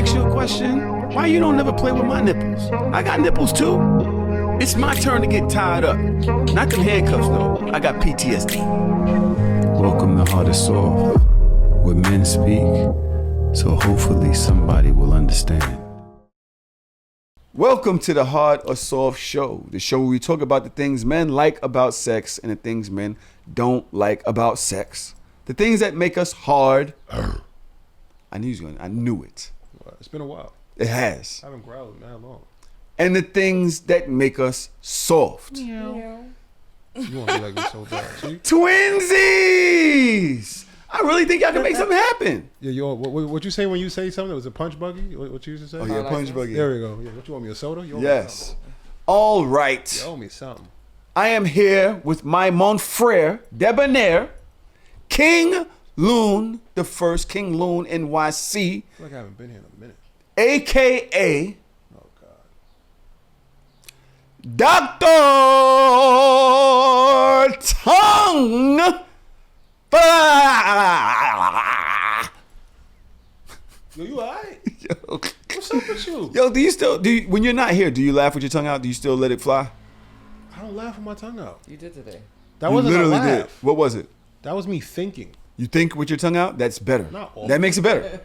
ask you a question? Why you don't never play with my nipples? I got nipples too. It's my turn to get tied up. Not them handcuffs though. I got PTSD. Welcome to Hard or Soft, where men speak, so hopefully somebody will understand. Welcome to the Hard or Soft Show, the show where we talk about the things men like about sex and the things men don't like about sex. The things that make us hard. I knew it. It's been a while. It has. I haven't growled in that long. And the things that make us soft. Yeah. You want to be like me so bad. See? Twinsies! I really think y'all can make something happen. Yeah, what you say when you say something? It was a punch buggy? What you used to say? Oh, yeah, punch buggy. There we go. Yeah, what you want me, a soda? You owe Yes. All right. Me you owe me something. I am here with my mon frere, debonair, King Loon, the first King Loon NYC. I feel like I haven't been here in a minute. AKA Oh, God. Dr. Tongue. Yo, you alright? Yo. What's up with you? Yo, when you're not here, do you laugh with your tongue out? Do you still let it fly? I don't laugh with my tongue out. You did today. That wasn't literally a laugh. did. What was it? That was me thinking. You think with your tongue out? That's better. Not often. That makes it better.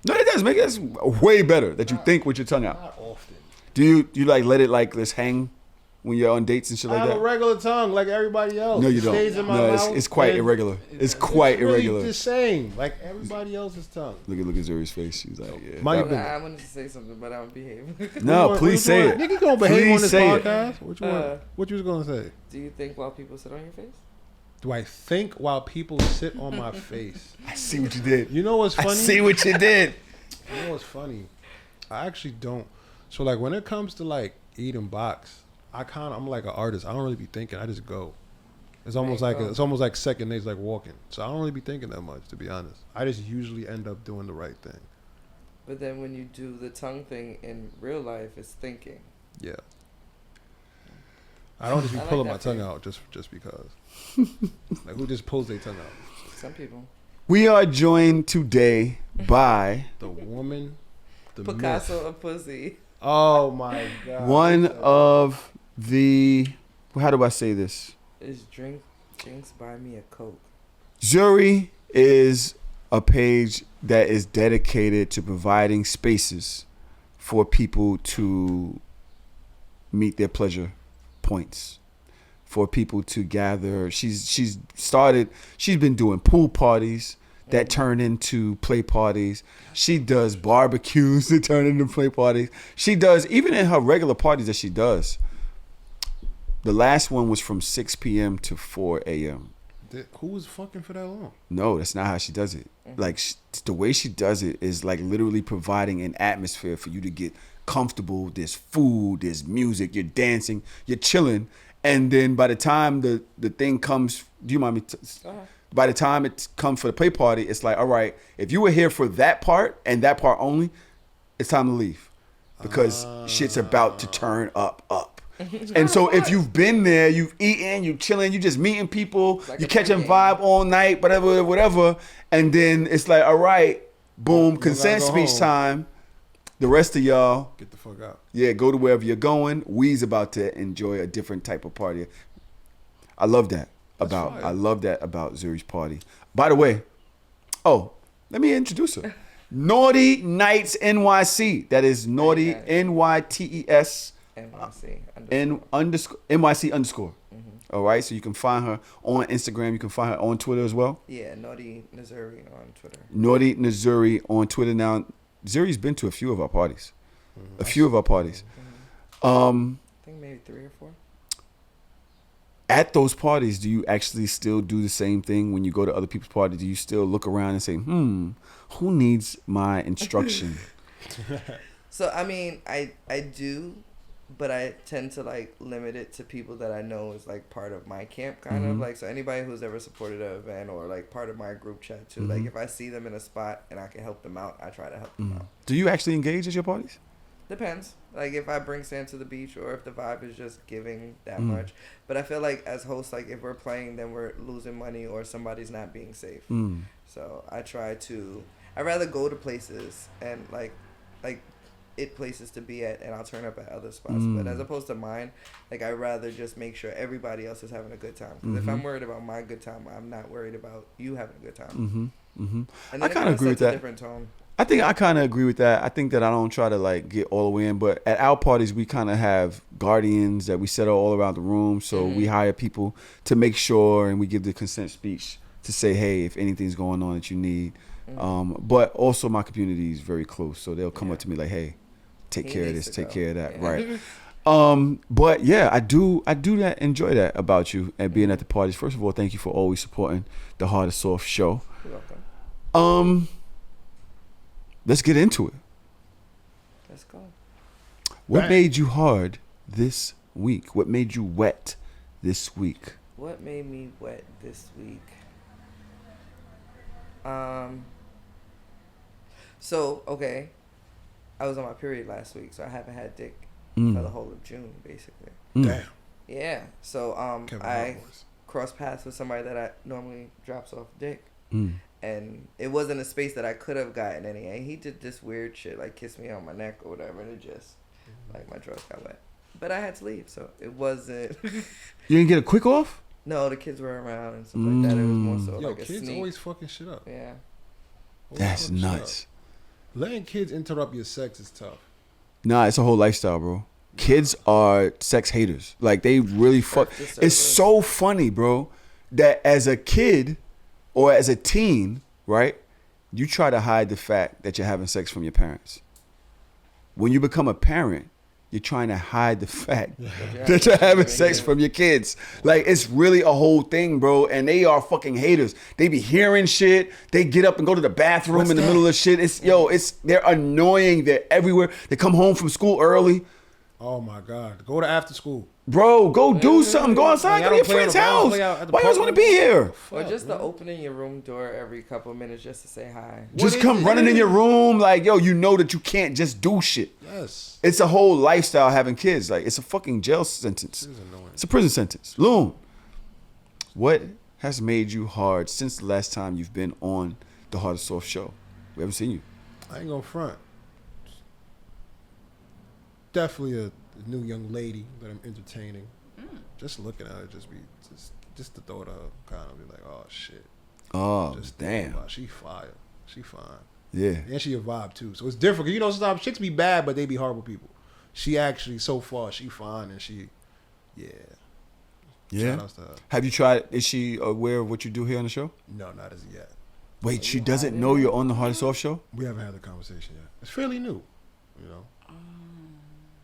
No, it does. That's way better that you think with your tongue out. Not often. Do you like let it like just hang when you're on dates and shit I like have that? a regular tongue like everybody else. No, you It don't. stays in my No, mouth it's quite and irregular. It's quite really irregular. the same, like everybody else's tongue. Look at Zuri's face. She's like, yeah. Mind that- your I wanted to say something, but I would behave. No, please say it. Nigga gonna behave Please on this say it. podcast. What you was gonna say? Do you think while people sit on your face? Do I think while people sit on my face? I see what you did. You know what's funny? I see what you did. You know what's funny? I actually don't. So like when it comes to like eating box, I'm like an artist. I don't really be thinking. I just go. It's almost like second nature, like walking. So I don't really be thinking that much, to be honest. I just usually end up doing the right thing. But then when you do the tongue thing in real life, it's thinking. Yeah. I don't just be I like pulling that my tongue too. out just because. Like who just pulls their tongue out? Some people. We are joined today by The woman, the Picasso myth. of pussy. Oh my God. one of the, how do I say this? Is drinks buy me a Coke. Zuri is a page that is dedicated to providing spaces for people to meet their pleasure points, for people to gather. She's been doing pool parties that turn into play parties. She does barbecues that turn into play parties. She does, even in her regular parties that she does. The last one was from 6 p.m. to 4 a.m. Who was fucking for that long? No, that's not how she does it. Like the way she does it is like literally providing an atmosphere for you to get comfortable. There's food, there's music, you're dancing, you're chilling, and then by the time the thing comes, do you mind me? By the time it comes for the play party, it's like, all right, if you were here for that part and that part only, it's time to leave because shit's about to turn up. And so if you've been there, you've eaten, you chilling, you just meeting people, Like you a catching pregame. vibe all night, whatever, and then it's like, all right, boom, consent go speech home. time. The rest of y'all, Get the fuck out. yeah, go to wherever you're going. We's about to enjoy a different type of party. I love that fire. I love that about Zuri's party. By the way, let me introduce her. Naughty Nights NYC. That is Naughty NYTES. NYC underscore. All right, so you can find her on Instagram. You can find her on Twitter as well. Yeah, Naughty Missouri on Twitter. Naughty Missouri on Twitter. Now, Zuri's been to a few of our parties. A few of our parties. I think maybe 3 or 4. At those parties, do you actually still do the same thing when you go to other people's parties? Do you still look around and say, who needs my instruction? So, I mean, I do, but I tend to, like, limit it to people that I know is, like, part of my camp, kind of. Like, so anybody who's ever supported an event or, like, part of my group chat, too. Like, if I see them in a spot and I can help them out, I try to help them out. Do you actually engage at your parties? Depends. Like, if I bring sand to the beach or if the vibe is just giving that much. But I feel like as hosts, like, if we're playing, then we're losing money or somebody's not being safe. So I try to... I'd rather go to places and, like, like it places to be at, and I'll turn up at other spots. But as opposed to mine, like I'd rather just make sure everybody else is having a good time. Because if I'm worried about my good time, I'm not worried about you having a good time. And then I kind of agree with that. Different tone. I think I kind of agree with that. I think that I don't try to like get all the way in, but at our parties we kind of have guardians that we set all around the room. So we hire people to make sure, and we give the consent speech to say, hey, if anything's going on that you need. But also my community is very close, so they'll come up to me like, hey, take care of this, take care of that, right? But yeah, I do that, enjoy that about you and being at the parties. First of all, thank you for always supporting the Hard-or-Soft show. You're welcome. Let's get into it. Let's go. What made you hard this week? What made you wet this week? What made me wet this week? So, okay. I was on my period last week, so I haven't had dick for the whole of June, basically. Damn. Yeah. So, I crossed paths with somebody that I normally drops off dick. And it wasn't a space that I could have gotten any. And he did this weird shit, like kiss me on my neck or whatever, and it just, like, my drawers got wet. But I had to leave, so it wasn't. You didn't get a quick off? No, the kids were around and stuff like that. It was more so like a kids sneak. always fucking shit up. Yeah. That's nuts. Letting kids interrupt your sex is tough. Nah, it's a whole lifestyle, bro. Kids are sex haters. Like, they really fuck. It's so funny, bro, that as a kid or as a teen, right, you try to hide the fact that you're having sex from your parents. When you become a parent, you're trying to hide the fact that you're having sex from your kids. Like, it's really a whole thing, bro. And they are fucking haters. They be hearing shit. They get up and go to the bathroom in the middle of shit. They're annoying. They're everywhere. They come home from school early. Oh my God. Go to after school. Bro, go do something. Go outside. Go to your friend's house. Why you always want to be here? Or just the opening your room door every couple of minutes just to say hi. Just come running in your room. Like, yo, you know that you can't just do shit. Yes. It's a whole lifestyle having kids. Like, it's a fucking jail sentence. It's a prison sentence. Loon, what has made you hard since the last time you've been on the Hard-or-Soft show? We haven't seen you. I ain't gonna front. Definitely a new young lady that I'm entertaining. Just looking at her, just the thought of kind of be like, oh shit. Oh, just damn. She fire. She fine. Yeah. And she a vibe too. So it's different. You know, sometimes chicks be bad, but they be horrible people. She actually, so far, she fine and she, yeah. Yeah. Shout outs to her. Have you tried, is she aware of what you do here on the show? No, not as yet. Wait, she doesn't know you're on the Hard-or-Soft show? We haven't had the conversation yet. It's fairly new, you know.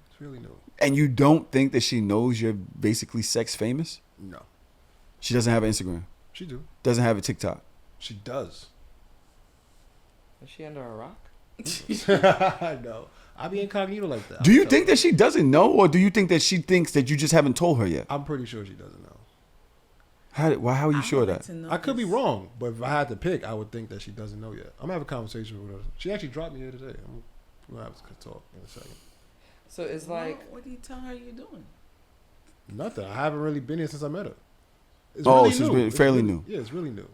It's really new. And you don't think that she knows you're basically sex famous? No. She doesn't have an Instagram. She do. Doesn't have a TikTok. She does. Is she under a rock? I know. I be incognito like that. Do you think that she doesn't know, or do you think that she thinks that you just haven't told her yet? I'm pretty sure she doesn't know. How are you sure of that? I could be wrong, but if I had to pick, I would think that she doesn't know yet. I'm gonna have a conversation with her. She actually dropped me here today. We'll have to talk in a second. So it's like, what do you tell her you're doing? Nothing. I haven't really been here since I met her. It's so really it's new. been fairly new. Yeah, it's really new.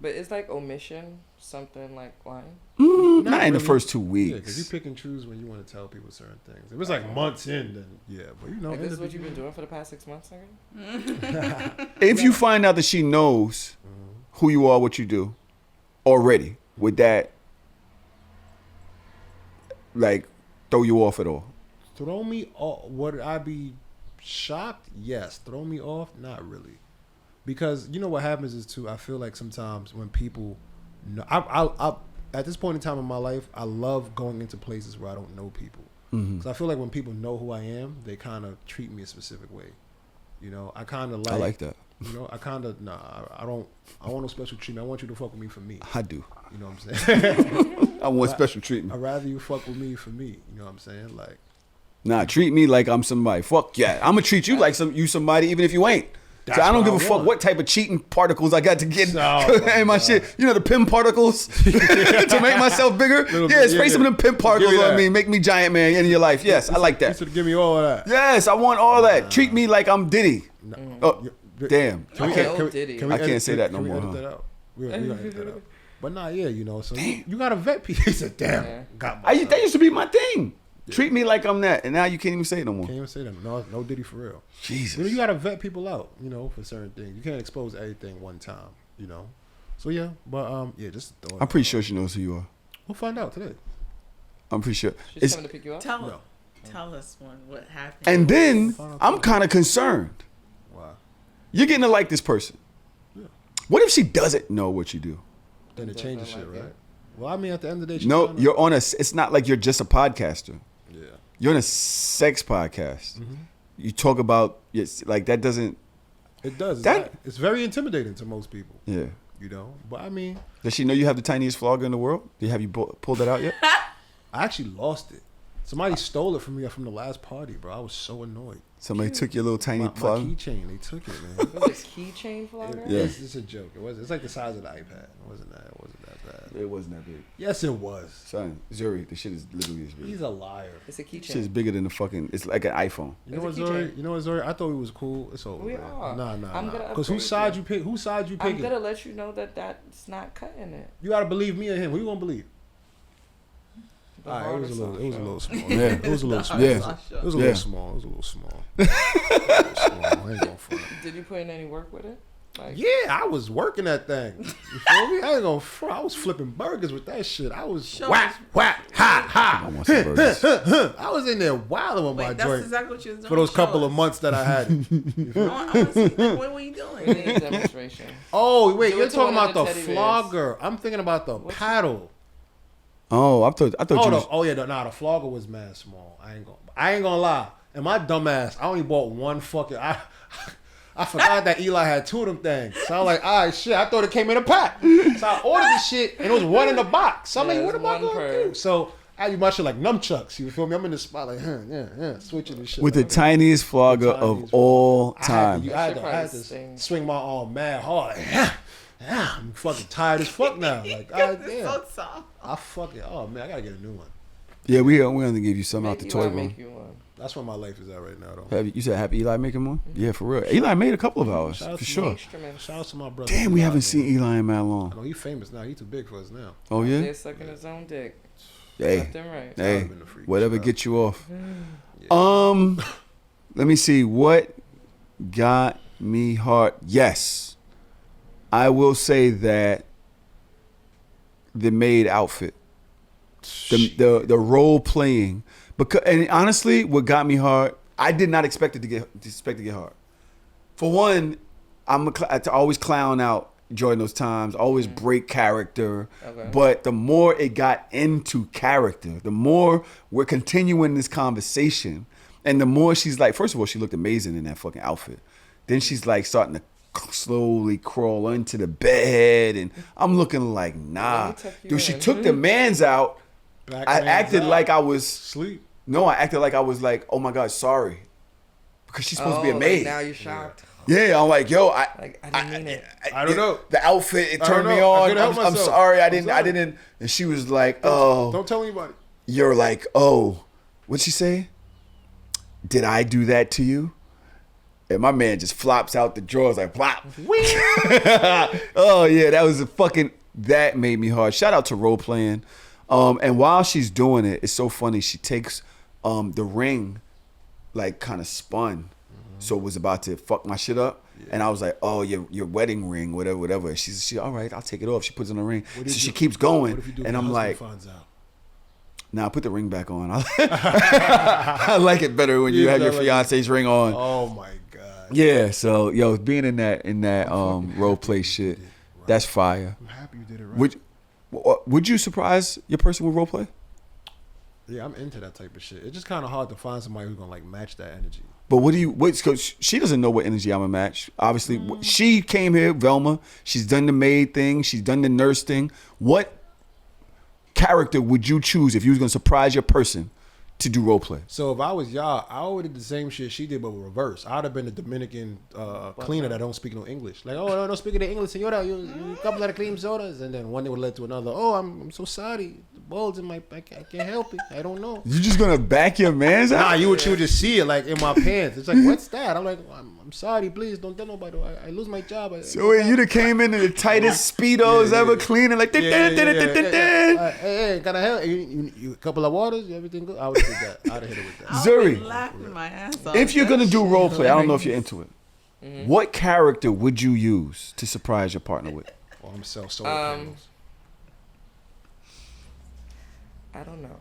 but it's like omission, something like lying. Not in the first 2 weeks. Yeah, because you pick and choose when you want to tell people certain things. If it's like months in, then yeah. But you know, Like, this is what you've been doing for the past 6 months, nigga? If you find out that she knows who you are, what you do, already, would that like throw you off at all? Throw me off. Would I be shocked? Yes. Throw me off? Not really. Because you know what happens is too, I feel like sometimes when people know, I at this point in time in my life, I love going into places where I don't know people. Because I feel like when people know who I am, they kind of treat me a specific way. You know, I kind of like. I like that. You know, I kind of, I want no special treatment. I want you to fuck with me for me. I do. You know what I'm saying? I want special treatment. I'd rather you fuck with me for me. You know what I'm saying? Like, nah, treat me like I'm somebody. Fuck yeah. I'm gonna treat you like you somebody even if you ain't. So I don't give a fuck what type of cheating particles I got to get in my shit. You know the pim particles to make myself bigger. Spray some of them pim particles on me, make me giant man in your life. Yes, I like that. You should give me all of that. Yes, I want all that. Treat me like I'm Diddy. Oh, damn. Can we I can't say that no more. Edit that out? We're gonna edit that out. But nah, yeah, you know. So you gotta vet people. He said, "Damn, Yeah. got myself." That used to be my thing. Yeah. Treat me like I'm that, and now you can't even say it no more. Can't even say that. No Diddy for real. Jesus. You know, you gotta vet people out. You know, for certain things, you can't expose everything one time. You know. So yeah, but yeah, just. I'm pretty sure she knows who you are. We'll find out today. I'm pretty sure. She's coming to pick you up. Tell us what happened. And then I'm kind of concerned. Why? You're getting to like this person. Yeah. What if she doesn't know what you do? Then it changes shit, right? Well, I mean, at the end of the day, No, you're on a. It's not like you're just a podcaster. Yeah. You're on a sex podcast. Mm-hmm. You talk about like that doesn't. It does. It's very intimidating to most people. Yeah. You know, but I mean, Does she know you have the tiniest flogger in the world? Have you pulled that out yet? I actually lost it. Somebody stole it from me from the last party, bro. I was so annoyed. Somebody took your little tiny My plug. keychain, they took it, man. Was it keychain flogger? Yeah. It's a joke. It's like the size of the iPad. It wasn't that bad. It wasn't that big. Yes, it was. Son, Zuri, the shit is literally as big. He's a liar. It's a keychain. Shit is bigger than the fucking. It's like an iPhone. You know It's what, a Zuri? keychain. You know what, Zuri? I thought he was cool. It's over. We man. are. Nah. I'm gonna Because whose side you pick? Whose side you I'm picking? gonna let you know that that's not cutting it. You gotta believe me or him. Who you gonna believe? The All right, it was a hardorsoft little show. small. Yeah. It was a little small. Yeah. It was a Yeah. little small. It was a little small. I ain't gonna front. Did you put in any work with it? Like, Yeah, I was working that thing. You feel me? I ain't gonna front. I was flipping burgers with that shit. I was whack, ha, I ha. want some burgers. I was in there wilding with my Wait, that's joint exactly what you was doing. for those Show couple us. of months that I had. it. I want to see. Like, what were you we doing? need a demonstration. Oh, wait, Do you're it to talking one of about the the teddy bears. flogger. I'm thinking about the paddle. Oh, I thought you. Was, The flogger was mad small. I ain't gonna lie. And my dumb ass, I only bought one fucking. I forgot that Eli had two of them things. So I'm like, all right, shit. I thought it came in a pack. So I ordered the shit, and it was one in the box. So I'm like, what am I gonna do? So I do my shit like nunchucks. You feel me? I'm in the spot like, switching this shit. with the tiniest flogger of all time. I had to swing my arm mad hard. Like, I'm fucking tired as fuck now. Like, It's so soft. I fucking, oh man, I gotta get a new one. Yeah, we're gonna give you some out the toy room. Make you one. That's where my life is at right now, though. You said Happy Eli making one? Yeah, for real. Eli made a couple of ours Shout out for to sure. Shout out to my brother. Damn, we Eli, haven't man. seen Eli in that I long. know he's famous now. He's too big for us now. Oh yeah. They're sucking his own dick. Hey, Left and right. hey, been a freak. whatever Shout out. gets you off. Yeah. Let me see what got me hard. Yes, I will say that the maid outfit, the role playing, because and honestly, what got me hard, I did not expect it to get hard. For one, I always clown out during those times, always break character. Okay. But the more it got into character, the more we're continuing this conversation, and the more she's like, first of all, she looked amazing in that fucking outfit. Then she's like starting to slowly crawl into the bed, and I'm looking like, nah. Let me tuck you Dude, she in. took the mans out. Back I man's acted out. like I was, Sleep. no, I acted like I was like, oh my God, sorry. Because she's supposed to be a like maid. now you're shocked. Yeah, I'm like, yo, I didn't mean it. I don't know. The outfit, it I turned don't me know. I on. couldn't help I'm myself. sorry, I I'm didn't. sorry. And she was like, oh, Don't tell anybody. you're like, oh, what'd she say? Did I do that to you? And my man just flops out the drawers like, flop. Oh yeah, that made me hard. Shout out to role playing. And while she's doing it, it's so funny. She takes the ring, like kind of spun, so it was about to fuck my shit up. Yeah. And I was like, oh, your wedding ring, whatever. She's all right, I'll take it off. She puts it on the ring. So she keeps going, and I'm like, nah, put the ring back on. I like it better when you have your fiance's ring on. Oh my God. Yeah, so yo, being in that role play shit, right. That's fire. I'm happy you did it right. Would you surprise your person with role play? Yeah, I'm into that type of shit. It's just kind of hard to find somebody who's gonna like match that energy. But cause she doesn't know what energy I'm gonna match. Obviously, she came here, Velma. She's done the maid thing. She's done the nurse thing. What character would you choose if you was gonna surprise your person to do role play? So if I was y'all, I would have did the same shit she did, but reverse. I'd have been the Dominican cleaner that don't speak no English. Like, oh, no speaking the English, senora, you couple of clean sodas, and then one day would lead to another. Oh, I'm so sorry. balls in my. I can't help it. I don't know. You just gonna back your man's out? Nah, you would just see it like in my pants. It's like, what's that? I'm like, I'm sorry, please don't tell nobody. I lose my job. So wait, you'd have came in the tightest speedos ever, cleaning like. Hey, can I help? You a couple of waters? Everything good? I would have did that. I'd have hit it with that. I Zuri, was laughing my ass off. if you're gonna do role play, I don't know if you're into it. Mm-hmm. What character would you use to surprise your partner with? Oh, I'm sell solar panels. I don't know.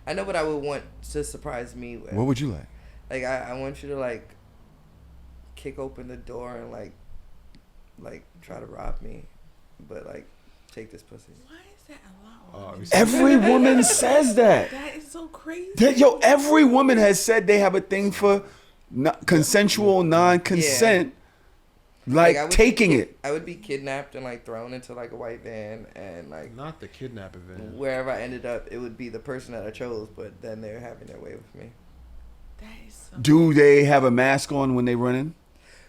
I know what I would want to surprise me with. What would you like? Like I want you to like kick open the door and like try to rob me, but like take this pussy. Why is that a lot? Every woman says that. That is so crazy. Yo, every woman has said they have a thing for consensual non-consent, like I would taking it. I would be kidnapped and like thrown into like a white van and like Not the kidnapping van. wherever I ended up, it would be the person that I chose, but then they're having their way with me. That is so Do they have a mask on when they run in?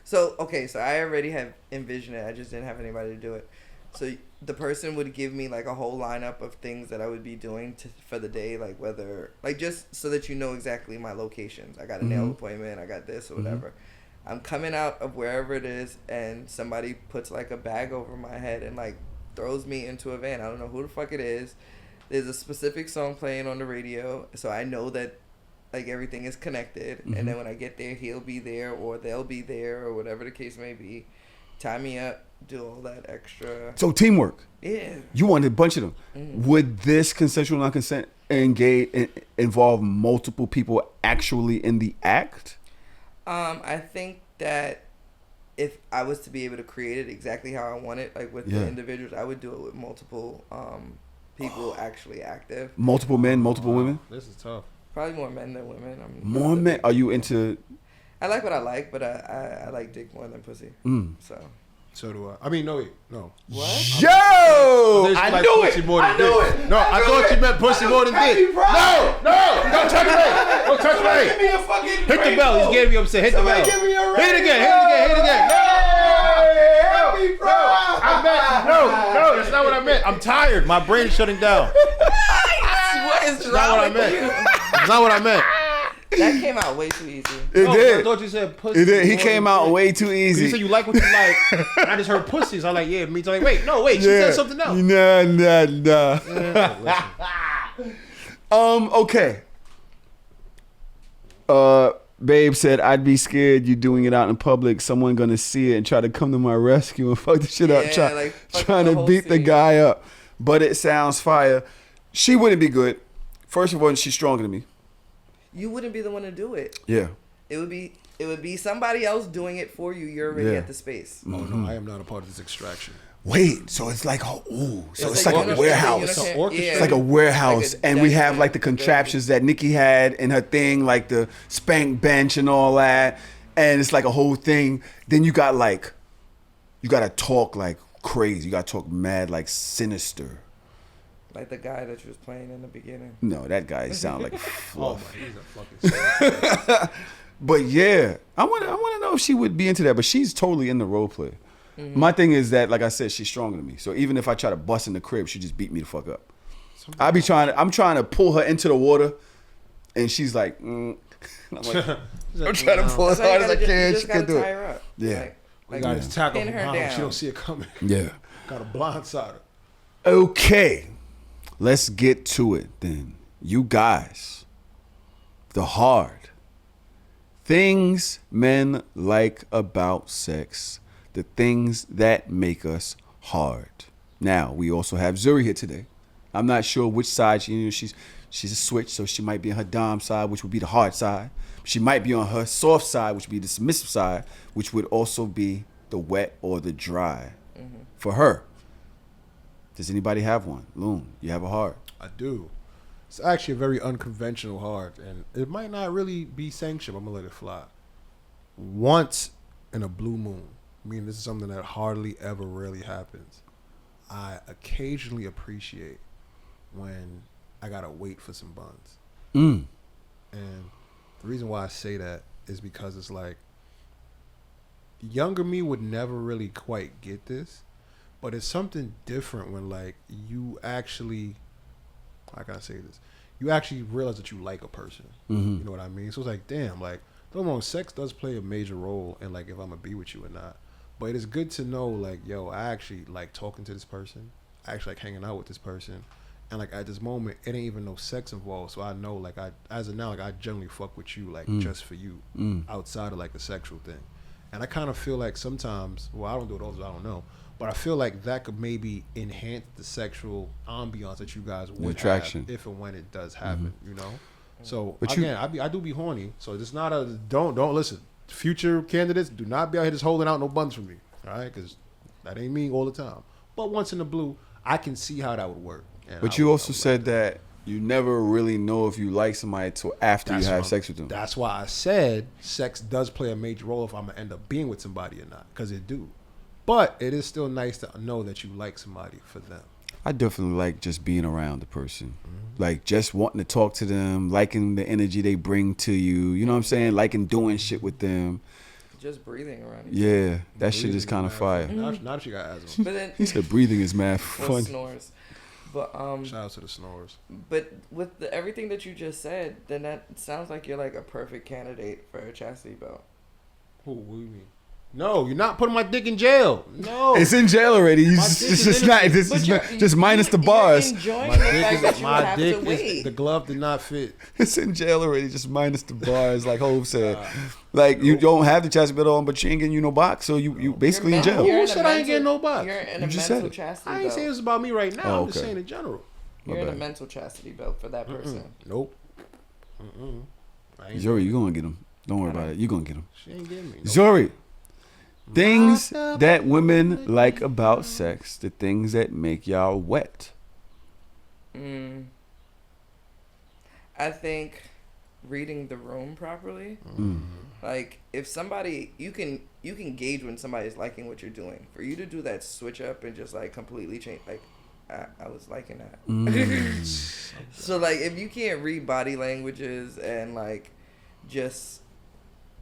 So okay, so I already have envisioned it. I just didn't have anybody to do it. So the person would give me like a whole lineup of things that I would be doing for the day, like whether like just so that you know exactly my locations. I got a nail appointment. I got this or whatever. I'm coming out of wherever it is, and somebody puts like a bag over my head and like throws me into a van. I don't know who the fuck it is. There's a specific song playing on the radio, so I know that like everything is connected. And then when I get there, he'll be there or they'll be there or whatever the case may be. Tie me up, do all that extra. So teamwork. Yeah. You wanted a bunch of them. Would this consensual non-consent involve multiple people actually in the act? I think that if I was to be able to create it exactly how I want it, like with the individuals, I would do it with multiple people actually active. Multiple men, multiple women? This is tough. Probably more men than women. More men? Are you into... I like what I like, but I like dick more than pussy. So do I. I mean, no. What? Yo! I knew it! I knew it! No, I thought you meant pussy more than dick. No! Don't touch me! Don't touch me! Give me a fucking Hit the bell. He's getting me upset. Hit the bell. Give me a Hit it again. No, that's not what I meant. I'm tired. My brain is shutting down. What is That's not what I meant. That's not what I meant. That came out way too easy. It did. I thought you said pussy. It did. He more came than out dick. way too You easy. said you like what you like. And I just heard pussies. I'm like, yeah, me too. Like, wait. She said something else. Nah. Okay. Babe said, I'd be scared you doing it out in public. Someone gonna see it and try to come to my rescue and fuck the shit up. Trying to beat the guy up. But it sounds fire. She wouldn't be good. First of all, she's stronger than me. You wouldn't be the one to do it. Yeah. It would be somebody else doing it for you. You're already at the space. Oh no, I am not a part of this extraction. Wait, so it's like so it's like like a warehouse. It's like a warehouse, Like a and we have desk, like the contraptions that Nikki had in her thing, like the spank bench and all that, and it's like a whole thing. Then you gotta talk like crazy. You gotta talk mad, like sinister. Like the guy that you was playing in the beginning. No, that guy sound like fluff. Oh my, he's a fucking But yeah, I want to know if she would be into that. But she's totally in the role play. My thing is that, like I said, she's stronger than me. So even if I try to bust in the crib, she just beat me the fuck up. I'm trying to pull her into the water, and she's like, I'm like, I'm trying to pull as hard as I can. She can do tie it. her up. Yeah. Like gotta just tackle pin her her down. down. She don't see it coming. Yeah. Got a blindside her. Okay, let's get to it then. You guys, the hard things men like about sex, the things that make us hard. Now, we also have Zuri here today. I'm not sure which side she's a switch, so she might be on her dom side, which would be the hard side. She might be on her soft side, which would be the submissive side, which would also be the wet or the dry for her. Does anybody have one? Loon, you have a hard? I do. It's actually a very unconventional hard, and it might not really be sanctioned. I'm gonna let it fly. Once in a blue moon, I mean, this is something that hardly ever really happens. I occasionally appreciate when I gotta wait for some buns. And the reason why I say that is because it's like, younger me would never really quite get this, but it's something different when like you actually, how can I say this? You actually realize that you like a person. You know what I mean? So it's like, damn, like, don't get me wrong, sex does play a major role in like if I'm gonna be with you or not. But it is good to know, like, yo, I actually like talking to this person. I actually like hanging out with this person. And like at this moment, it ain't even no sex involved. So I know, like, as of now, like I generally fuck with you, like just for you, outside of like the sexual thing. And I kind of feel like sometimes, well, I don't do it all the time, I don't know, but I feel like that could maybe enhance the sexual ambiance that you guys would attraction have if and when it does happen, you know. So But again, I do be horny. So it's not a don't listen. Future candidates, do not be out here just holding out no buns for me, all right? Because that ain't me all the time. But once in the blue, I can see how that would work. But you also said that you never really know if you like somebody till after you have sex with them. That's why I said sex does play a major role if I'm gonna end up being with somebody or not, because it do. But it is still nice to know that you like somebody for them. I definitely like just being around the person. Like just wanting to talk to them, liking the energy they bring to you. You know what I'm saying? Liking doing shit with them. Just breathing around. Yeah, that shit is kind of fire. Not if you got asthma. But then He said breathing is mad or fun. snores. But Shout out to the snores. But with everything that you just said, then that sounds like you're like a perfect candidate for a chastity belt. What do you mean? No, you're not putting my dick in jail. No. It's in jail already. My dick is It's in not. it. It's But just minus the bars. You're enjoying My the dick fact that is you have to the wait. glove did not fit. It's in jail already. Just minus the bars, like Hov said. Like you don't have the chastity belt on, but you ain't getting you no box, so you basically in jail. Who said I ain't getting no box? You're in You a just mental said it. chastity I belt. ain't saying this about me right now. Oh, I'm just okay. saying in general. You're in a bad. mental chastity belt for that person. Nope. I ain't Zori, you gonna get him. Don't worry about it. You gonna get him. She ain't getting me. Nope. Zori, things that women like about sex, the things that make y'all wet. I think reading the room properly. Like if somebody you can gauge when somebody's liking what you're doing. For you to do that switch up and just like completely change, like I was liking that. So like if you can't read body languages and like just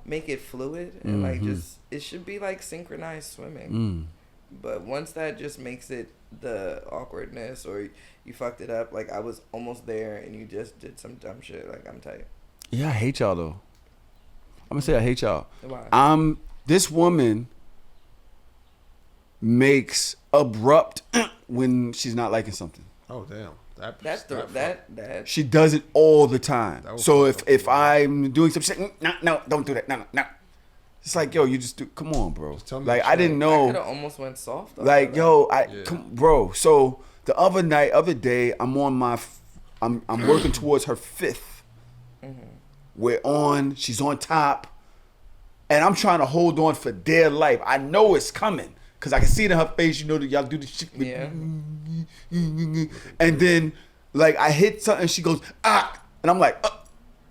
make it fluid and like just it should be like synchronized swimming. But once that just makes it the awkwardness or you fucked it up, like I was almost there and you just did some dumb shit, like I'm tight. Yeah, I hate y'all though. I'm gonna say I hate y'all. Why? This woman makes abrupt when she's not liking something. Oh damn. That She does it all the time. That was So fucked up. if I'm doing some shit, no, don't do that. No. It's like, yo, you just do. Come on, bro. tell me Like the I didn't I know. could have almost went soft. Like, yo, Yeah. come, bro. So the other day, I'm on my, I'm working towards her fifth. She's on top, and I'm trying to hold on for dear life. I know it's coming because I can see it in her face. You know that y'all do the shit. With, Yeah. And then, like, I hit something. She goes, ah, and I'm like,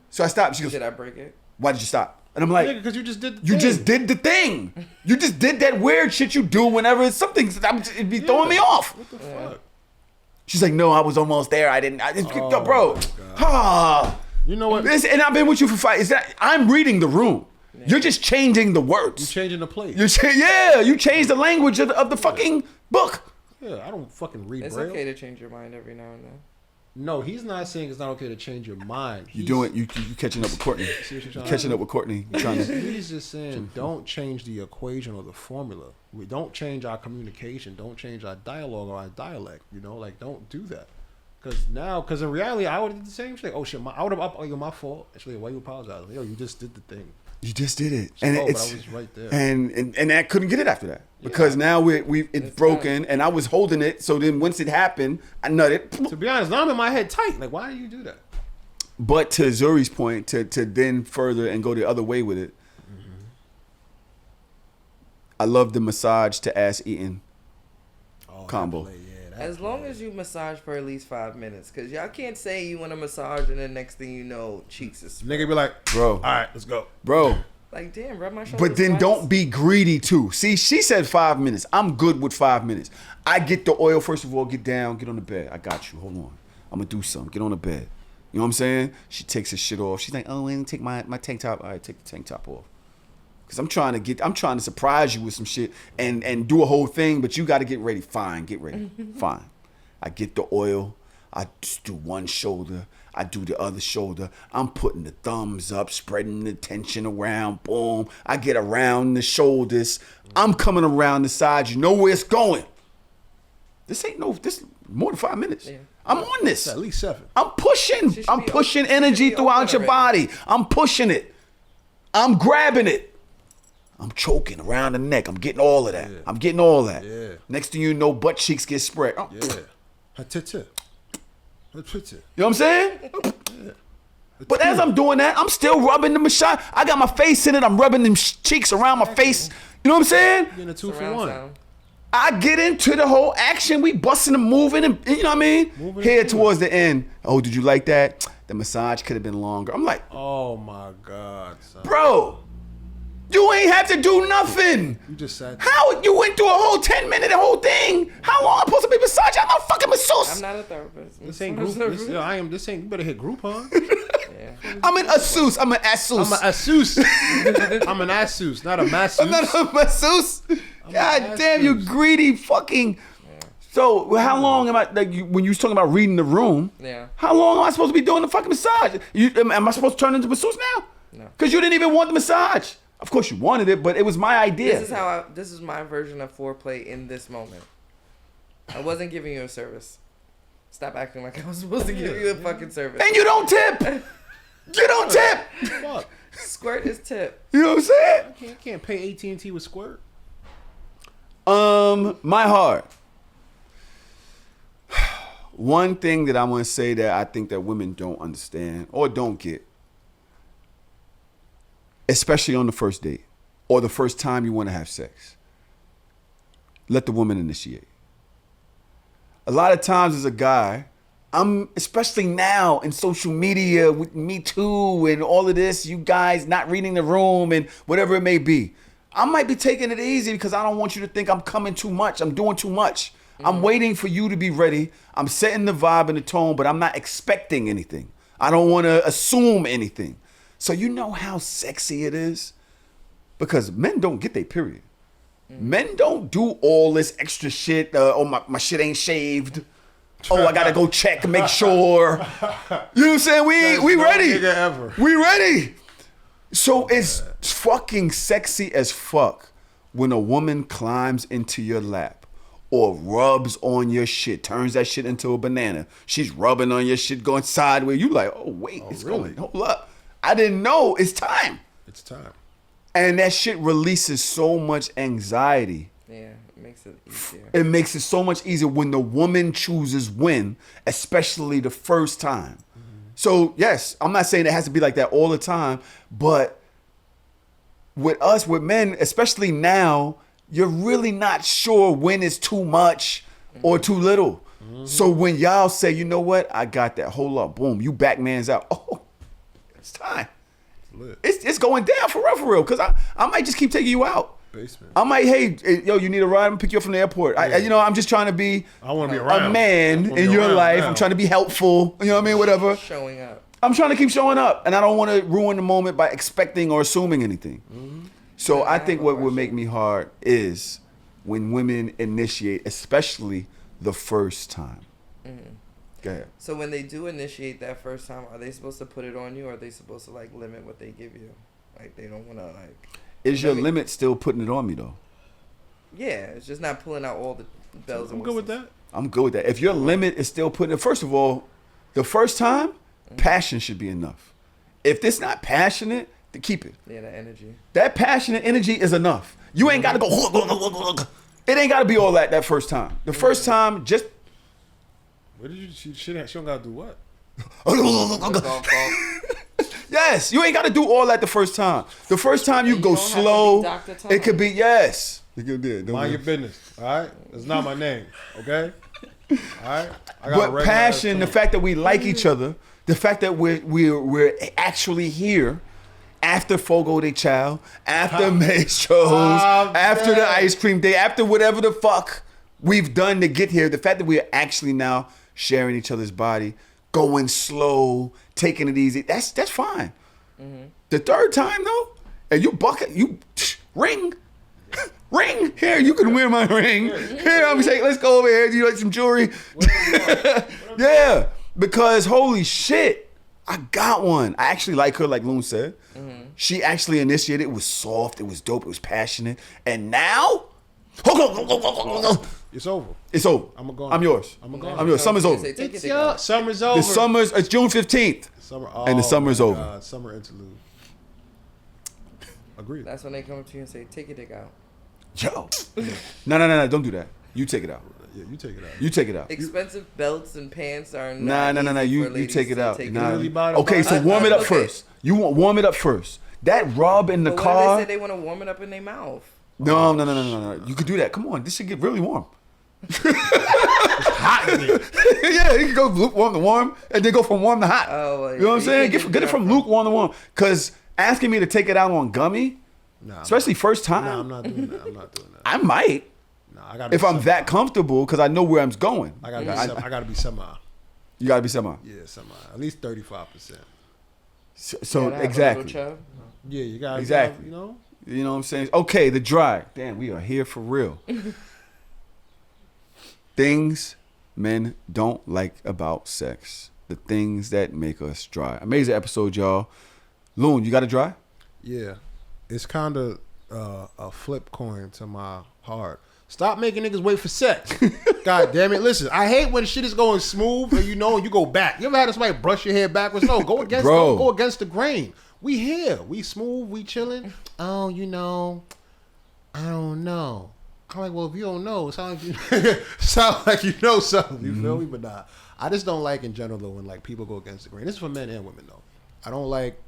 so I stop. She goes, Did I break it? why did you stop? And I'm like, because you just did the you thing. just did the thing. You just did that weird shit you do whenever it's something. It'd be throwing me off. What the fuck? She's like, no, I was almost there. I didn't. Bro. You know what? And I've been with you for 5. Is that I'm reading the room? Yeah. You're just changing the You words. changing the plate. You changed the language of the fucking book. Yeah, I don't fucking read It's Braille. okay to change your mind every now and then. No, he's not saying it's not okay to change your mind. You catching up with Courtney. See what you're You trying catching to up with Courtney. You trying to. He's just saying, don't change the equation or the formula. We don't change our communication. Don't change our dialogue or our dialect. You know, like don't do that. Because in reality, I would have did the same shit. Oh shit, I would have. Oh, yo, my fault. Actually, why you apologizing? Yo, you just did the thing. You just did it, So, and but it's I was right there. and I couldn't get it after that because now it's broken, and I was holding it. So then once it happened, I nutted. To be honest, now I'm in my head tight. Like, why do you do that? But to Zuri's point, to then further and go the other way with it, I love the massage to ass eating combo. As long as you massage for at least 5 minutes, because y'all can't say you want to massage and then next thing you know, cheeks is spread. Nigga be like, Bro. all right, let's go. Bro. Like, damn, rub my shoulder. But then don't be greedy too. See, she said 5 minutes. I'm good with 5 minutes. I get the oil, first of all, get down, get on the bed. I got you. Hold on. I'm going to do something. Get on the bed. You know what I'm saying? She takes her shit off. She's like, oh, I didn't take my tank top. All right, take the tank top off. Because I'm trying to surprise you with some shit and do a whole thing, but you got to get ready. Fine, get ready. Fine. I get the oil. I just do one shoulder. I do the other shoulder. I'm putting the thumbs up, spreading the tension around. Boom. I get around the shoulders. I'm coming around the sides. You know where it's going. This more than 5 minutes. Yeah. I'm on this. At least 7. I'm pushing energy throughout your body. I'm pushing it. I'm grabbing it. I'm choking around the neck. I'm getting all of that. Yeah. I'm getting all that. Yeah. Next thing you know, butt cheeks get spread. Oh. Yeah. You know what I'm saying? Yeah. But as I'm doing that, I'm still rubbing the massage. I got my face in it. I'm rubbing them cheeks around my face. You know what I'm saying? Getting a 2 for 1. I get into the whole action. We busting and moving, and you know what I mean? Here towards the end. Oh, did you like that? The massage could have been longer. I'm like, oh my God, son. Bro, you ain't have to do nothing. You just sat there. How you went through a whole 10-minute whole thing? How long I'm supposed to be massaged? I'm not a fucking masseuse. I'm not a therapist. This ain't group. This ain't. You better hit Groupon. Yeah. I'm an Asus. I'm an Asus. I'm an Asus. I'm an Asus, not a masseuse. I'm not a masseuse. God damn, you greedy fucking. Yeah. So how long am I? Like when you was talking about reading the room? Yeah. How long am I supposed to be doing the fucking massage? Am I supposed to turn into masseuse now? No. Because you didn't even want the massage. Of course you wanted it, but it was my idea. This is my version of foreplay in this moment. I wasn't giving you a service. Stop acting like I was supposed to give you a fucking service. And you don't tip. You don't tip. Fuck. Squirt is tip. You know what I'm saying? I can't pay AT&T with Squirt. My heart. One thing that I want to say that I think that women don't understand or don't get, especially on the first date or the first time you want to have sex, let the woman initiate. A lot of times as a guy, especially now in social media with Me Too and all of this, you guys not reading the room and whatever it may be. I might be taking it easy because I don't want you to think I'm coming too much. I'm doing too much. Mm-hmm. I'm waiting for you to be ready. I'm setting the vibe and the tone, but I'm not expecting anything. I don't want to assume anything. So you know how sexy it is? Because men don't get their period. Mm-hmm. Men don't do all this extra shit. My shit ain't shaved. Oh, I gotta go check and make sure. You know what I'm saying? We ready. Ever. We ready. So it's fucking sexy as fuck when a woman climbs into your lap or rubs on your shit, turns that shit into a banana. She's rubbing on your shit, going sideways. You like, oh wait, it's really going. Hold up. I didn't know. It's time. It's time. And that shit releases so much anxiety. Yeah, it makes it easier. It makes it so much easier when the woman chooses win, especially the first time. Mm-hmm. So, yes, I'm not saying it has to be like that all the time, but with us, with men, especially now, you're really not sure when it's too much or too little. Mm-hmm. So when y'all say, you know what, I got that, hold up, boom, you back man's out. Oh, it's time. It's going down for real, because I might just keep taking you out. Basement. I might, hey, yo, you need a ride? I'm pick you up from the airport. Yeah. I'm just trying to be I want to be around. A man in your life. Now. I'm trying to be helpful. You know what I mean? Whatever. Showing up. I'm trying to keep showing up, and I don't want to ruin the moment by expecting or assuming anything. Mm-hmm. So I think what would make me hard is when women initiate, especially the first time. Mm-hmm. Go ahead. So when they do initiate that first time, are they supposed to put it on you, or are they supposed to like limit what they give you? Like they don't want to like. Is your limit still putting it on me though? Yeah, it's just not pulling out all the bells and whistles. I'm good with that. I'm good with that. If your limit is still putting it, first of all, the first time, passion should be enough. If it's not passionate, then keep it. Yeah, that energy. That passionate energy is enough. You ain't got to go. It ain't got to be all that first time. The first time, just. What did you? She don't got to do what? Yes, you ain't got to do all that the first time. The first time you go slow. It could be yes. You could do it. Mind your business. All right, it's not my name. Okay. All right. But passion, the fact that we like each other, the fact that we're actually here after Fogo de Chao, after Maestros, after the ice cream day, after whatever the fuck we've done to get here, the fact that we're actually now sharing each other's body, going slow, taking it easy, that's fine. Mm-hmm. The third time though, and you ring. Here, you can wear my ring. Here, I'm saying, let's go over here. Do you like some jewelry? Whatever Yeah, because holy shit, I got one. I actually like her, like Loon said. She actually initiated. It was soft. It was dope. It was passionate. And now, It's over. it's over. I'm yours. I'm yours. Summer's over. It's your summer's over. It's June 15th. Summer, And the summer's my over. God, summer interlude. Agreed. That's when they come up to you and say, "Take your dick out." Yo. No. Don't do that. You take it out. Yeah, you take it out. You take it out. Expensive belts and pants are Nah. not easy for You ladies take it to out. take Nah. really buy it Okay, about- so warm it up Okay. first. You want warm it up first. That rub in the But what car. if they say they want to warm it up in their mouth? No. You could do that. Come on, this should get really warm. Hot in here. Yeah, you can go lukewarm to warm, and then go from warm to hot. Oh, well, you know what I'm you saying? can't just Get do it that from from- lukewarm to warm. Cause asking me to take it out on gummy, Nah, especially first time, Nah, I'm not doing that. I might Nah, I gotta if be I'm semi. that comfortable, cause I know where I'm going. I gotta be semi. You gotta be semi. Yeah, semi. At least 35%. So Gotta have a little exactly, chub. Yeah, you gotta. Exactly. You know. you know what I'm saying? Okay, the dry. Damn, we are here for real. Things men don't like about sex. The things that make us dry. Amazing episode, y'all. Loon, you got to dry? Yeah, it's kind of a flip coin to my heart. Stop making niggas wait for sex. God damn it! Listen, I hate when shit is going smooth and you go back. You ever had somebody brush your hair backwards? No, go against Bro. go against the grain. We here, we smooth, we chilling. Oh, I don't know. I'm like, well, if you don't know, it sound like you know something. You feel me? But nah, I just don't like in general though when like people go against the grain. This is for men and women though. I don't like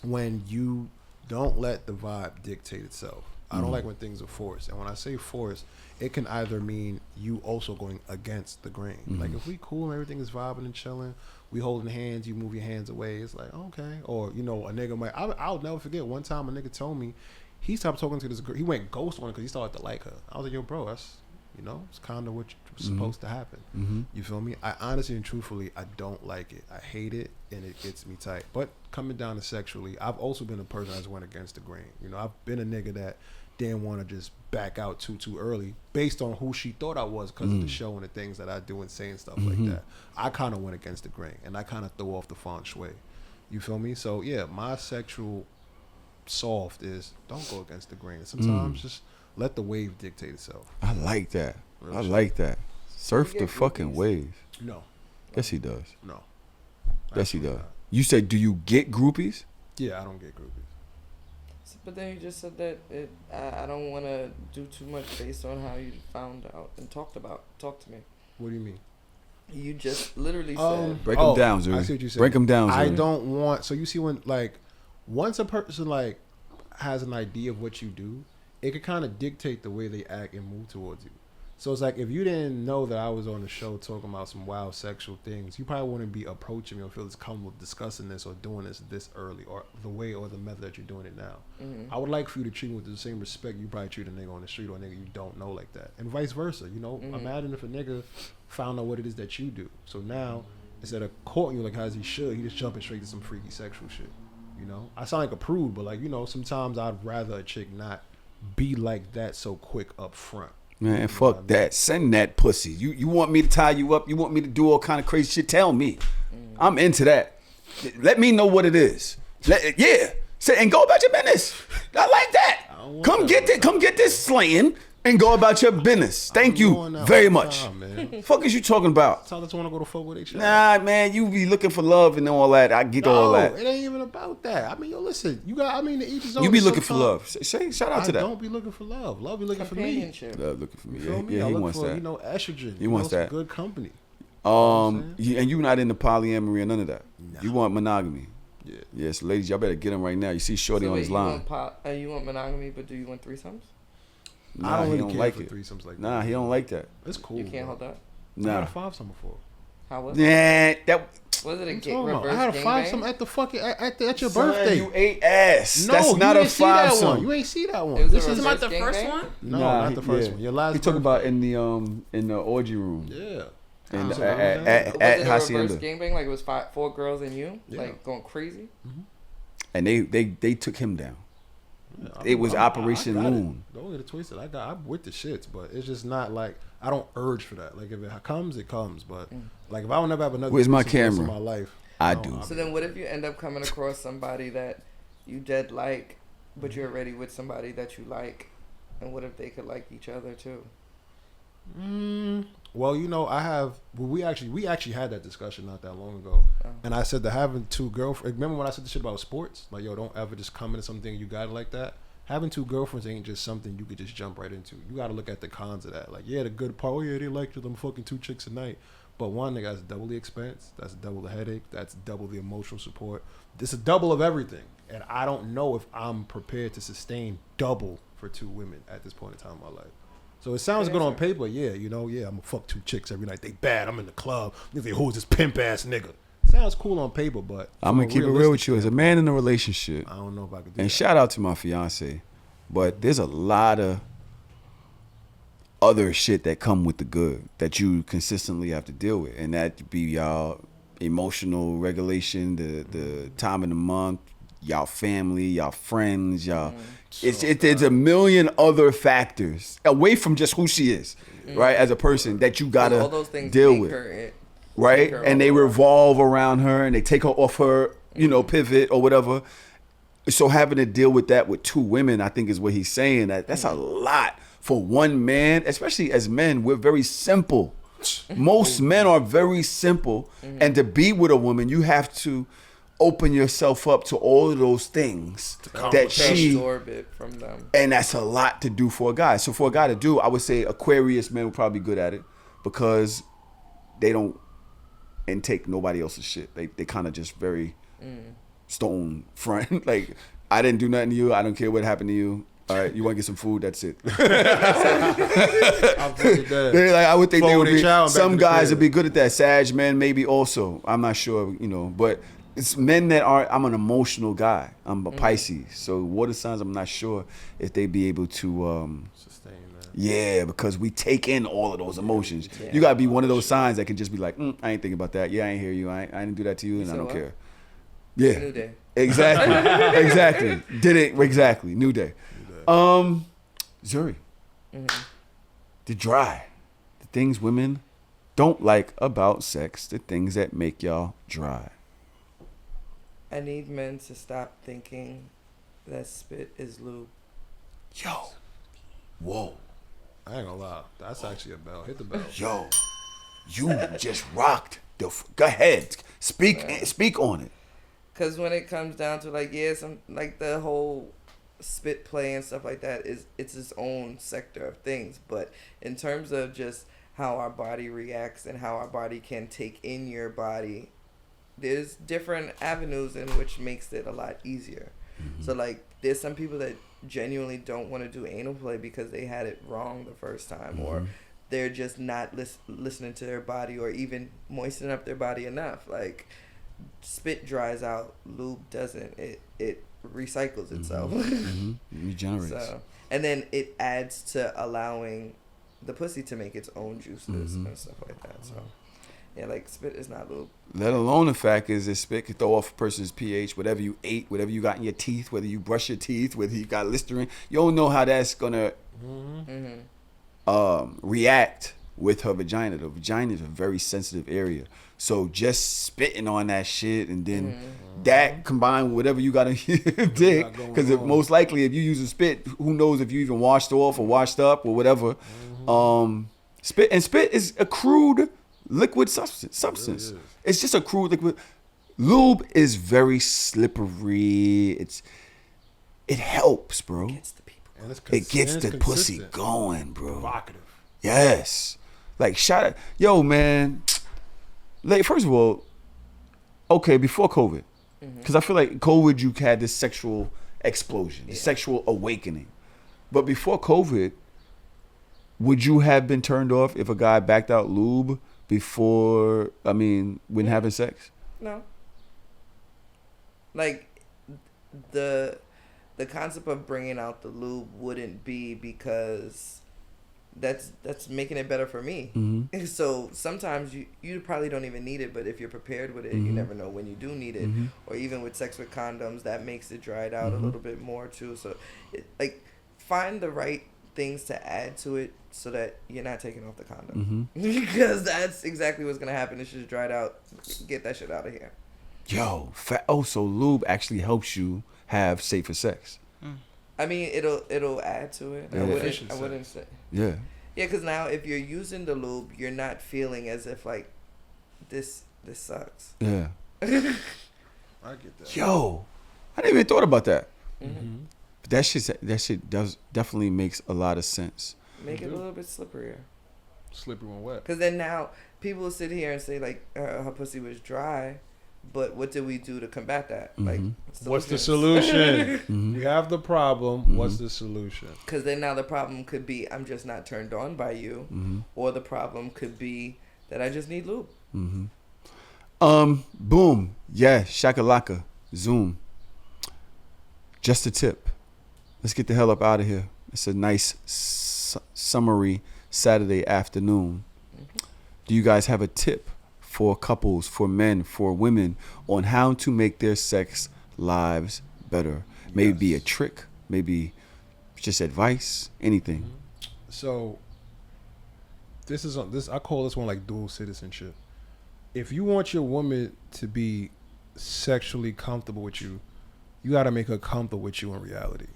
when you don't let the vibe dictate itself. I don't like when things are forced. And when I say forced, it can either mean you also going against the grain. Like if we cool and everything is vibing and chilling, we holding hands, you move your hands away. It's like, okay. Or, a nigga might, I'll never forget one time a nigga told me he stopped talking to this girl. He went ghost on her because he started to like her. I was like, yo, bro, that's, it's kind of what was supposed to happen. You feel me? I honestly and truthfully, I don't like it. I hate it, and it gets me tight. But coming down to sexually, I've also been a person that's went against the grain. I've been a nigga that didn't want to just back out too early based on who she thought I was because of the show and the things that I do and say and stuff like that. I kind of went against the grain, and I kind of threw off the feng shui. You feel me? So, yeah, my sexual soft is don't go against the grain. Sometimes just let the wave dictate itself. I like that. Real I shit. like that. Surf You the get fucking groupies? wave. No. Yes, he does. No. Yes, he does. Absolutely not. You said, do you get groupies? Yeah, I don't get groupies. But then you just said that I don't want to do too much based on how you found out and talked about. Talk to me. What do you mean? You just literally said. Break them down, Zuri. I see what you said. Break them down, Zuri. I don't want. So you see when once a person has an idea of what you do, it could kind of dictate the way they act and move towards you. So it's like if you didn't know that I was on the show talking about some wild sexual things, you probably wouldn't be approaching me or feel as comfortable discussing this or doing this early or the way or the method that you're doing it now. I would like for you to treat me with the same respect you probably treat a nigga on the street or a nigga you don't know like that, and vice versa. Imagine if a nigga found out what it is that you do. So now instead of courting you like as he should, he just jumping straight to some freaky sexual shit. I sound like a prude, but sometimes I'd rather a chick not be like that so quick up front. Man, fuck that. Send that pussy. You want me to tie you up? You want me to do all kind of crazy shit? Tell me. I'm into that. Let me know what it is. Say and go about your business. I like that. Come get this slaying and go about your business. Thank you very much. Fuck is you talking about? I just want to go to fuck with each other. Nah, man, you be looking for love and all that. I get all that. It ain't even about that. Listen, to each his own. You be looking for love. Say shout out to that. I don't be looking for love. Love be looking for me. Companionship. Love looking for me. You feel me? Yeah, I he look wants for, that. estrogen. He wants some that. good company. And you not into polyamory or none of that. Nah. You want monogamy. Yeah. Yes, ladies, y'all better get him right now. You see Shorty on his line. You want monogamy, but do you want threesomes? Nah, I don't he really don't care like for it. threesomes like Nah, that. he don't like that. It's cool. You can't bro. hold that. I had Nah. a five-some before. How was it? Nah, that. Was it a I reverse had a gangbang? five-some at the fucking at your Son, birthday. you ate ass. No, That's you not ain't a see that one. five-some. You ain't see that one. It was This a is reverse About the first gangbang? one? no, Nah, not the first one. Your last. He talking birthday. about in the orgy room. Yeah. In Oh. at Was it a reverse Hacienda. gangbang? Like it was 4 girls and you? Yeah. Like going crazy? And they took him down. Yeah, It was Operation I got it. Loon. Don't get it twisted. I'm with the shits, but it's just not like I don't urge for that. Like if it comes, it comes. But Like if I would never have another. Where's my threesome for the rest camera? of my life. I don't- do. So then, what if you end up coming across somebody that you dead like, but you're already with somebody that you like, and what if they could like each other too? Well, you know, we actually had that discussion not that long ago, and I said that having two girlfriends. Remember when I said the shit about sports? Like, yo, don't ever just come into something you got it like that. Having two girlfriends ain't just something you could just jump right into. You got to look at the cons of that. Like, yeah, the good part. Oh yeah, they like them fucking 2 chicks a night. But one, that's double the expense. That's double the headache. That's double the emotional support. This is double of everything. And I don't know if I'm prepared to sustain double for 2 women at this point in time in my life. So it sounds good on paper. Yeah, you know, I'm going to fuck 2 chicks every night. They bad. I'm in the club. They say, who's this pimp ass nigga? Sounds cool on paper, but I'm going to keep it real with you. As a man in a relationship, I don't know if I could do and that. shout out to my fiance, but there's a lot of other shit that come with the good that you consistently have to deal with, and that be y'all emotional regulation, the time of the month, y'all family, y'all friends, y'all. It's a million other factors away from just who she is, right? As a person that you gotta all those things deal make with, her right? her And they overall. revolve around her, and they take her off her, pivot or whatever. So having to deal with that with 2 women, I think is what he's saying. That's a lot for one man, especially as men. We're very simple. Most men are very simple, and to be with a woman, you have to open yourself up to all of those things that she, absorb it from them. and that's a lot to do for a guy. So for a guy to do, I would say Aquarius men would probably be good at it because they don't intake nobody else's shit. They kind of just very stone front. Like, I didn't do nothing to you. I don't care what happened to you. All right, you want to get some food? That's it. They're like, I would think they would be. Some guys would be good at that. Sag men maybe also. I'm not sure, but it's men that are. I'm an emotional guy. I'm a Pisces, so water signs. I'm not sure if they be able to Sustain that. Yeah, because we take in all of those emotions. You gotta be one of those signs that can just be like, I ain't thinking about that. Yeah, I ain't hear you. I didn't do that to you, and I don't care. Yeah, New day. exactly, exactly. Did it exactly? New day. Zuri, the dry, the things women don't like about sex, the things that make y'all dry. I need men to stop thinking that spit is lube. Yo, whoa, I ain't gonna lie. That's actually a bell. Hit the bell. yo, you just rocked the. Go ahead, speak on it. Because when it comes down to some the whole spit play and stuff like that it's its own sector of things. But in terms of just how our body reacts and how our body can take in your body, there's different avenues in which makes it a lot easier. So there's some people that genuinely don't want to do anal play because they had it wrong the first time, or they're just not listening to their body or even moistening up their body enough. Like, spit dries out, lube doesn't. It recycles itself. Regenerates. So, and then it adds to allowing the pussy to make its own juices and stuff like that. So yeah, spit is not lube. Let alone the fact is that spit could throw off a person's pH, whatever you ate, whatever you got in your teeth, whether you brush your teeth, whether you got Listerine. You don't know how that's gonna react with her vagina. The vagina is a very sensitive area. So just spitting on that shit and then that combined with whatever you got in your dick, because most likely if you use a spit, who knows if you even washed off or washed up or whatever. Spit is a crude liquid substance. Really it's just a crude liquid. Lube is very slippery. It helps, bro. Gets the people. And It gets the pussy consistent. going, bro. Provocative. Yes. Shout out. Yo, man. First of all, okay, before COVID, because I feel like COVID, you had this sexual explosion, this sexual awakening. But before COVID, would you have been turned off if a guy backed out lube when having sex? No. The concept of bringing out the lube wouldn't be because that's making it better for me. So sometimes you probably don't even need it, but if you're prepared with it, you never know when you do need it. Or even with sex with condoms, that makes it dried out a little bit more too. So find the right things to add to it so that you're not taking off the condom. Because that's exactly what's gonna happen. It's just dried out. Get that shit out of here. Yo, so lube actually helps you have safer sex. I mean, it'll add to it. Yeah. I wouldn't say. Yeah. Yeah, because now if you're using the lube, you're not feeling as if like this sucks. Yeah. I get that. Yo, I didn't even thought about that. Mm-hmm. But that shit does definitely makes a lot of sense. Make it a little bit slipperier. Slippery when wet. Because then now people sit here and say like her pussy was dry, but what did we do to combat that? Like, what's the solution? You have the problem. What's the solution? Because then now the problem could be I'm just not turned on by you, or the problem could be that I just need lube. Boom. Yeah, shakalaka. Zoom. Just a tip. Let's get the hell up out of here. It's a nice summery Saturday afternoon. Do you guys have a tip for couples, for men, for women on how to make their sex lives better? Maybe a trick, maybe just advice, anything. So I call this one like dual citizenship. If you want your woman to be sexually comfortable with you, you got to make her comfortable with you in reality.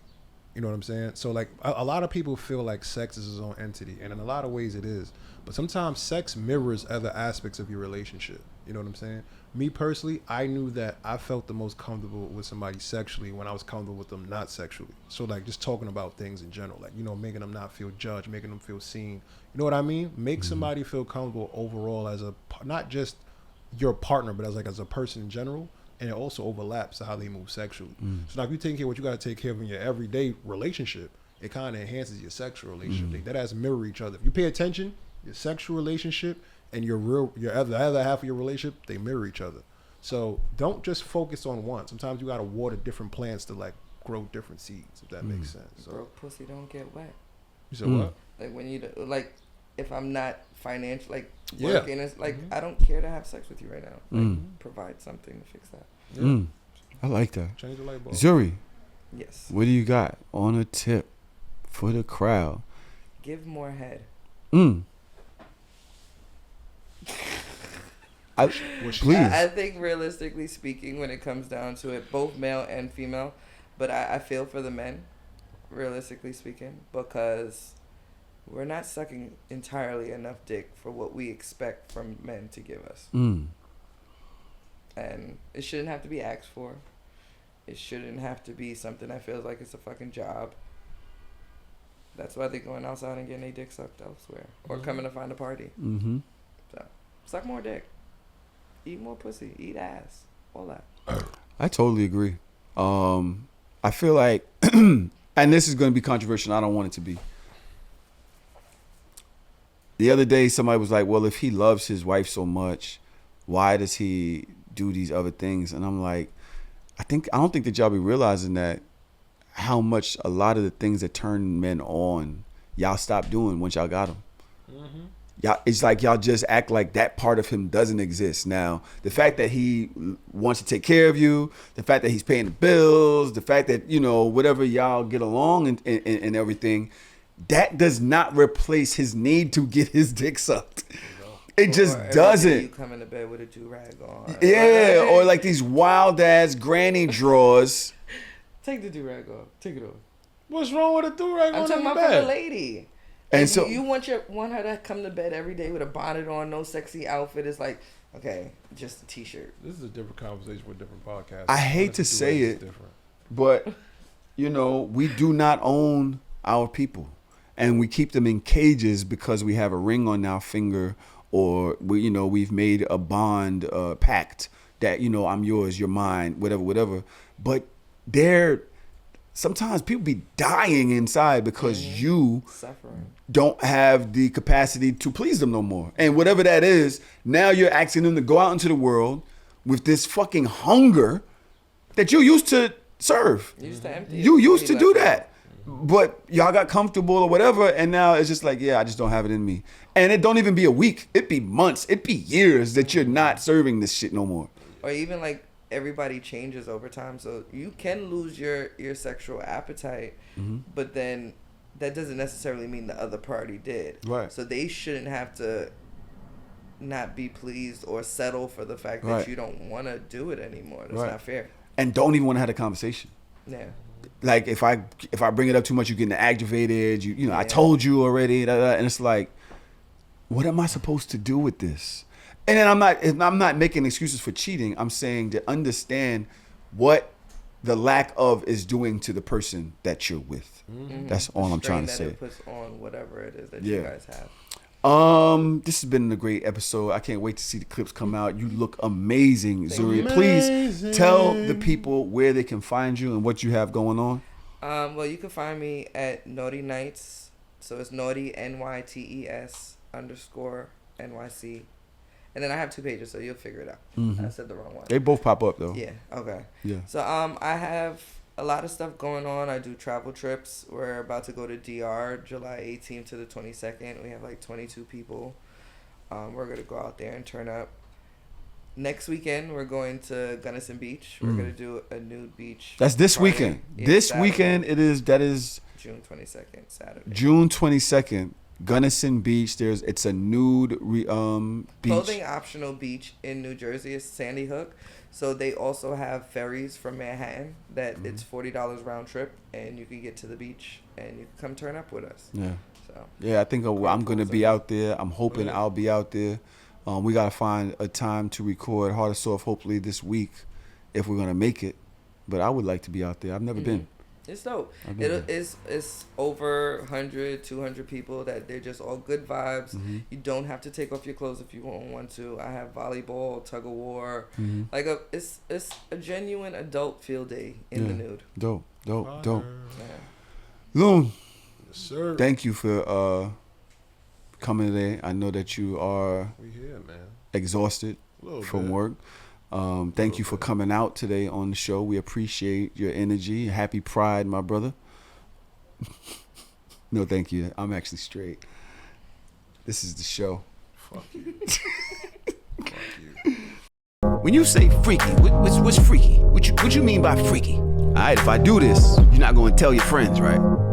You know what I'm saying? So like a lot of people feel like sex is its own entity, and in a lot of ways it is. But sometimes sex mirrors other aspects of your relationship. You know what I'm saying? Me personally, I knew that I felt the most comfortable with somebody sexually when I was comfortable with them not sexually. So like just talking about things in general, like, you know, making them not feel judged, making them feel seen. You know what I mean? Make somebody feel comfortable overall as not just your partner, but as a person in general. And it also overlaps to how they move sexually. So now if you take care of what you got to take care of in your everyday relationship, it kind of enhances your sexual relationship. That has mirror each other. If you pay attention, your sexual relationship and your other half of your relationship, they mirror each other. So don't just focus on one. Sometimes you got to water different plants to like grow different seeds, if that makes sense. So Broke pussy don't get wet. you said what? Like when you like, if I'm not financial, like Yeah. working, it's like I don't care to have sex with you right now. Like, provide something to fix that. Yeah. I like that. Change the light bulb. Zuri, Yes. what do you got on a tip for the crowd? Give more head. Please. I think realistically speaking, when it comes down to it, both male and female, but I feel for the men, realistically speaking, because we're not sucking entirely enough dick for what we expect from men to give us. And it shouldn't have to be asked for. It shouldn't have to be something that feels like it's a fucking job. That's why they're going outside and getting their dick sucked elsewhere. Or coming to find a party. So, suck more dick. Eat more pussy. Eat ass. All that. I totally agree. I feel like, and this is going to be controversial. I don't want it to be. The other day, somebody was like, well, if he loves his wife so much, why does he do these other things? And I'm like, I don't think that y'all be realizing that how much a lot of the things that turn men on, y'all stop doing once y'all got them. Y'all, it's like y'all just act like that part of him doesn't exist. Now, the fact that he wants to take care of you, the fact that he's paying the bills, the fact that, you know, whatever y'all get along and everything, that does not replace his need to get his dick sucked. It just doesn't. You come into bed with a do-rag on. Yeah, or like these wild ass granny drawers. Take the do-rag off. Take it off. What's wrong with a do-rag on I'm talking the about for bed? the lady. And And so you want her to come to bed every day with a bonnet on, no sexy outfit. It's like, okay, just a t-shirt. This is a different conversation with different podcasts. I hate to say do-rags it, is different. but you know, we do not own our people, and we keep them in cages because we have a ring on our finger, or we've made a bond pact that, you know, I'm yours, you're mine, whatever. But sometimes people be dying inside because you Suffering. don't have the capacity to please them no more. And whatever that is, now you're asking them to go out into the world with this fucking hunger that you used to serve. You used to empty. You used to do that. But y'all got comfortable or whatever, and now it's just like, yeah, I just don't have it in me. And it don't even be a week. It be months. It be years that you're not serving this shit no more. Or even like everybody changes over time, so you can lose your sexual appetite, but then that doesn't necessarily mean the other party did. Right. So they shouldn't have to not be pleased or settle for the fact that Right. you don't want to do it anymore. That's Right. not fair. And don't even want to have a conversation. Yeah. Like if I bring it up too much, you're getting aggravated. You know, I Yeah. told you already, and it's like, what am I supposed to do with this? And then I'm not making excuses for cheating. I'm saying to understand what the lack of is doing to the person that you're with. Mhm. That's all The I'm trying to strain say. that it puts on whatever it is that Yeah. you guys have. This has been a great episode. I can't wait to see the clips come out. You look amazing, Zuri. Amazing. Please tell the people where they can find you and what you have going on. Well, you can find me at Naughty Nights. So it's Naughty NYTES _ NYC. And then I have 2 pages, so you'll figure it out. Mhm. I said the wrong one. They both pop up though. Yeah. Okay. Yeah. So I have a lot of stuff going on. I do travel trips. We're about to go to DR July 18th to the 22nd. We have like 22 people. We're gonna go out there and turn up. Next weekend we're going to Gunnison Beach. We're gonna do a nude beach. That's this Friday. weekend. Yeah, This Saturday, weekend that is June 22nd, Saturday. June 22nd, Gunnison Beach. It's a nude beach. Clothing optional beach in New Jersey is Sandy Hook. So they also have ferries from Manhattan that it's $40 round trip, and you can get to the beach and you can come turn up with us. Yeah. So Yeah, I think I'm going to be out there. I'm hoping Yeah. I'll be out there. We got to find a time to record Hardorsoft hopefully this week if we're going to make it. But I would like to be out there. I've never been. it's dope. I've been there. It's over 100, 200 people that they're just all good vibes. Mhm. You don't have to take off your clothes if you don't want to. I have volleyball, tug of war. Mhm. Like it's a genuine adult field day in the Yeah. nude. Dope. Fire. Yeah. Loon, Yes, sir. thank you for coming today. I know that you are We here, man. exhausted A little from bit. work. Thank you for coming out today on the show. We appreciate your energy. Happy Pride, my brother. No, thank you. I'm actually straight. This is the show. Fuck you. Fuck you. When you say freaky, what's freaky? What you mean by freaky? All right, if I do this, you're not going to tell your friends, right?